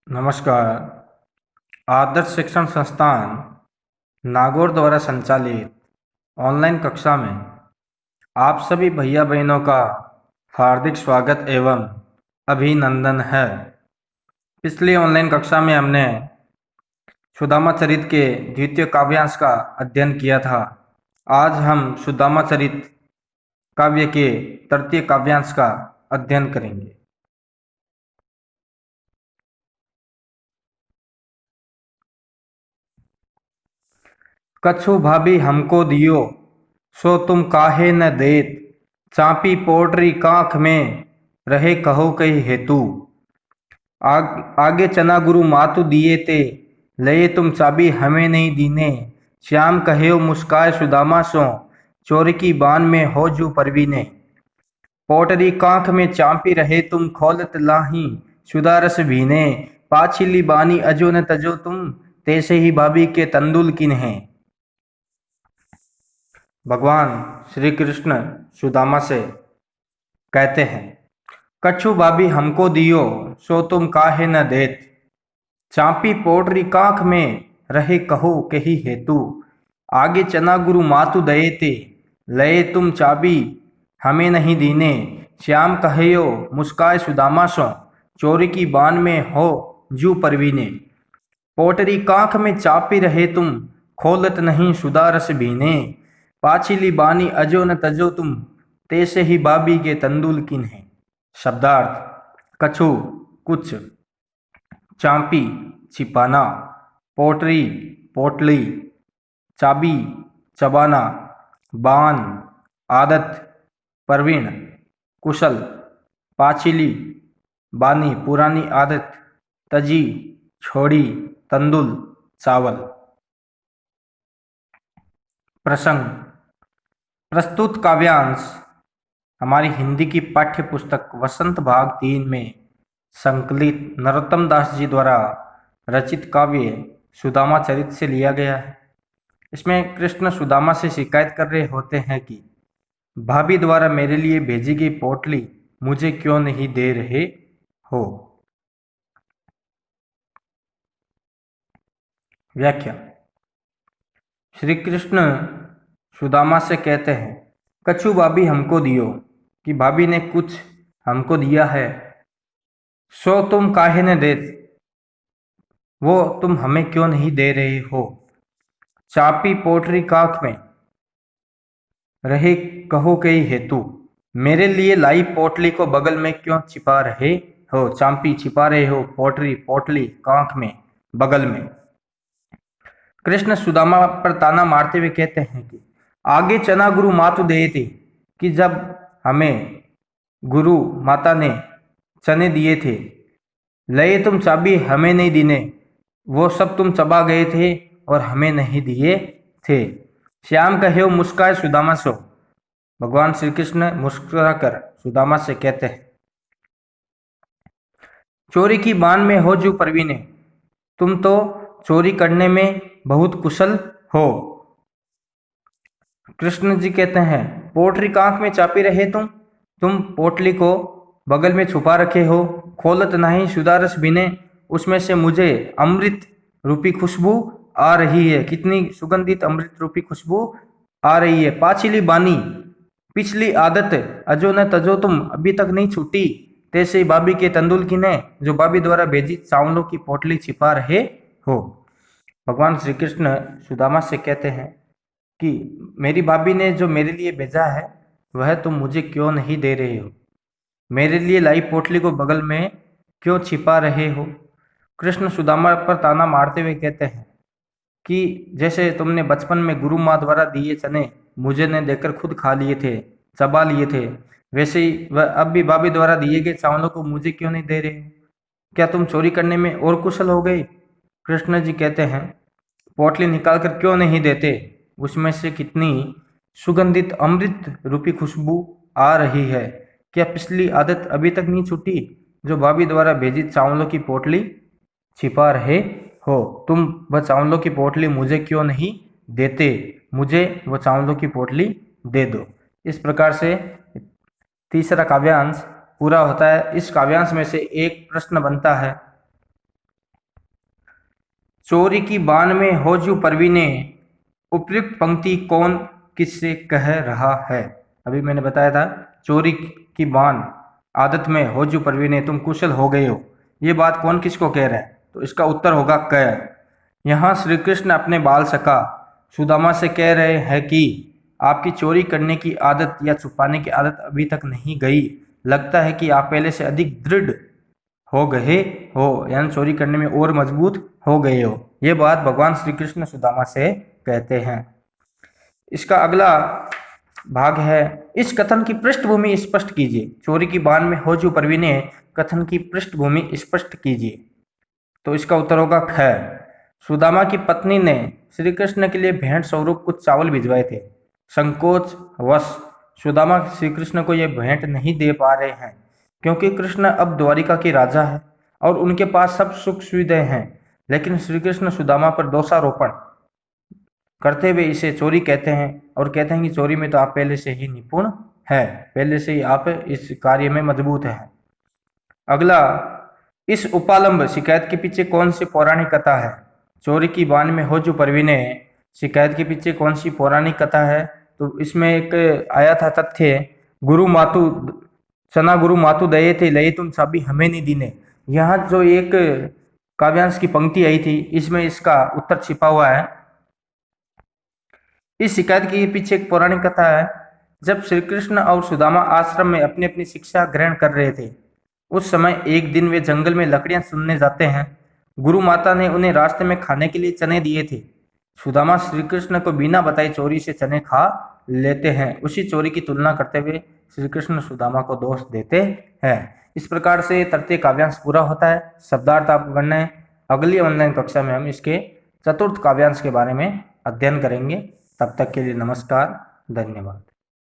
नमस्कार। आदर्श शिक्षण संस्थान नागौर द्वारा संचालित ऑनलाइन कक्षा में आप सभी भैया बहनों का हार्दिक स्वागत एवं अभिनंदन है। पिछली ऑनलाइन कक्षा में हमने सुदामा चरित के द्वितीय काव्यांश का अध्ययन किया था। आज हम सुदामा चरित काव्य के तृतीय काव्यांश का अध्ययन करेंगे। कछु भाभी हमको दियो, सो तुम काहे न देत। चापी पोटरी काख में, रहे कहो कही हेतु। आगे चना गुरु मातु दिए ते, लये तुम चाबी हमें नहीं दीने। श्याम कहे मुस्काए सुदामा सो, चोर की बान में हो जू परवीने। पोटरी काख में चापी रहे तुम, खोलत लाही सुदारस भीने। पाछिली बानी अजो न तजो तुम, तैसे ही भाभी के तंदुल किन्हें। भगवान श्री कृष्ण सुदामा से कहते हैं, कछु भाभी हमको दियो, सो तुम काहे न देत। चापी पोटरी काख में, रहे कहो कही हेतु। आगे चना गुरु मातु दये ते, लये तुम चाबी हमें नहीं दीने। श्याम कहियो मुस्काए सुदामा सो, चोरी की बान में हो जू परवीने। पोटरी काख में चापी रहे तुम, खोलत नहीं सुदारस भीने। पाछिली बानी अजो न तजो तुम, तैसे ही बाबी के तंदुल किन्हें। शब्दार्थ: कछु कुछ, चांपी छिपाना, पोटरी पोटली, चाबी चबाना, बान आदत, प्रवीण कुशल, पाछिली बानी पुरानी आदत, तजी छोड़ी, तंदुल चावल। प्रसंग: प्रस्तुत काव्यांश हमारी हिंदी की पाठ्य पुस्तक वसंत भाग 3 में संकलित नरोत्तम दास जी द्वारा रचित काव्य सुदामा चरित से लिया गया है। इसमें कृष्ण सुदामा से शिकायत कर रहे होते हैं कि भाभी द्वारा मेरे लिए भेजी गई पोटली मुझे क्यों नहीं दे रहे हो। व्याख्या: श्री कृष्ण सुदामा से कहते हैं, कछु भाभी हमको दियो, कि भाभी ने कुछ हमको दिया है। सो तुम काहे न देत, वो तुम हमें क्यों नहीं दे रहे हो। चापी पोटरी काख में, रहे कहो कई हेतु। मेरे लिए लाई पोटली को बगल में क्यों छिपा रहे हो। चांपी छिपा रहे हो, पोटरी पोटली काख में बगल में। कृष्ण सुदामा पर ताना मारते हुए कहते हैं कि आगे चना गुरु मातु दे थे, कि जब हमें गुरु माता ने चने दिए थे, लये तुम चाबी हमें नहीं दीने, वो सब तुम चबा गए थे और हमें नहीं दिए थे। श्याम कहे मुस्काए सुदामा सो, भगवान श्री कृष्ण मुस्कुरा कर सुदामा से कहते हैं, चोरी की बान में हो जू परवीने, तुम तो चोरी करने में बहुत कुशल हो। कृष्ण जी कहते हैं, पोटरी कांख में चापी रहे तुम पोटली को बगल में छुपा रखे हो। खोलत नहीं सुदारस बिने, उसमें से मुझे अमृत रूपी खुशबू आ रही है। कितनी सुगंधित अमृत रूपी खुशबू आ रही है। पाछिली बानी, पिछली आदत, अजो न तजो तुम, अभी तक नहीं छूटी। तैसे ही भाभी के तंदुल की ने, जो भाभी द्वारा भेजी चावलों की पोटली छिपा रहे हो। भगवान श्री कृष्ण सुदामा से कहते हैं कि मेरी भाभी ने जो मेरे लिए भेजा है वह तुम मुझे क्यों नहीं दे रहे हो। मेरे लिए लाई पोटली को बगल में क्यों छिपा रहे हो। कृष्ण सुदामा पर ताना मारते हुए कहते हैं कि जैसे तुमने बचपन में गुरु माँ द्वारा दिए चने मुझे ने देकर खुद खा लिए थे, चबा लिए थे, वैसे ही वह अब भी भाभी द्वारा दिए गए चावलों को मुझे क्यों नहीं दे रहे हो। क्या तुम चोरी करने में और कुशल हो गए। कृष्ण जी कहते हैं, पोटली निकाल कर क्यों नहीं देते, उसमें से कितनी सुगंधित अमृत रूपी खुशबू आ रही है। क्या पिछली आदत अभी तक नहीं छूटी, जो भाभी द्वारा भेजी चावलों की पोटली छिपा रहे हो। तुम वह चावलों की पोटली मुझे क्यों नहीं देते, मुझे वह चावलों की पोटली दे दो। इस प्रकार से तीसरा काव्यांश पूरा होता है। इस काव्यांश में से एक प्रश्न बनता है चोरी की बान में होजू परवीने, उपयुक्त पंक्ति कौन किससे कह रहा है? अभी मैंने बताया था चोरी की बान आदत में होजू परवीने, तुम कुशल हो गए हो, ये बात कौन किसको कह रहा है? तो इसका उत्तर होगा क। यहाँ श्री कृष्ण अपने बाल सखा सुदामा से कह रहे हैं कि आपकी चोरी करने की आदत या छुपाने की आदत अभी तक नहीं गई, लगता है कि आप पहले से अधिक दृढ़ हो गए हो, यानी चोरी करने में और मजबूत हो गए हो। ये बात भगवान श्री कृष्ण सुदामा से कहते हैं। इसका अगला भाग है, इस कथन की पृष्ठभूमि स्पष्ट कीजिए। चोरी की बान में होजू परवीने कथन की पृष्ठभूमि स्पष्ट कीजिए। तो इसका उत्तर होगा ख। सुदामा की पत्नी ने श्री कृष्ण के लिए भेंट स्वरूप कुछ चावल भिजवाए थे। संकोच वश सुदामा श्री कृष्ण को यह भेंट नहीं दे पा रहे हैं, क्योंकि कृष्ण अब द्वारिका के राजा है और उनके पास सब सुख सुविधाएं हैं। लेकिन श्री कृष्ण सुदामा पर दोषारोपण करते हुए इसे चोरी कहते हैं और कहते हैं कि चोरी में तो आप पहले से ही निपुण है, पहले से ही आप इस कार्य में मजबूत हैं। अगला, इस उपालंब शिकायत के पीछे कौन सी पौराणिक कथा है? चोरी की बान में होजू परवीने शिकायत के पीछे कौन सी पौराणिक कथा है? तो इसमें एक आया था तथ्य, गुरु मातु चना गुरु मातु दये थे लये तुम चाबी हमें नहीं दीने। यहाँ जो एक काव्यांश की पंक्ति आई थी, इसमें इसका उत्तर छिपा हुआ है। इस शिकायत के पीछे एक पौराणिक कथा है। जब श्री कृष्ण और सुदामा आश्रम में अपनी अपनी शिक्षा ग्रहण कर रहे थे, उस समय एक दिन वे जंगल में लकड़ियां चुनने जाते हैं। गुरु माता ने उन्हें रास्ते में खाने के लिए चने दिए थे। सुदामा श्री कृष्ण को बिना बताए चोरी से चने खा लेते हैं। उसी चोरी की तुलना करते हुए श्री कृष्ण सुदामा को दोष देते हैं। इस प्रकार से तृतीय काव्यांश पूरा होता है। शब्दार्थ आपको करना है। अगली ऑनलाइन कक्षा में हम इसके चतुर्थ काव्यांश के बारे में अध्ययन करेंगे। तब तक के लिए नमस्कार, धन्यवाद।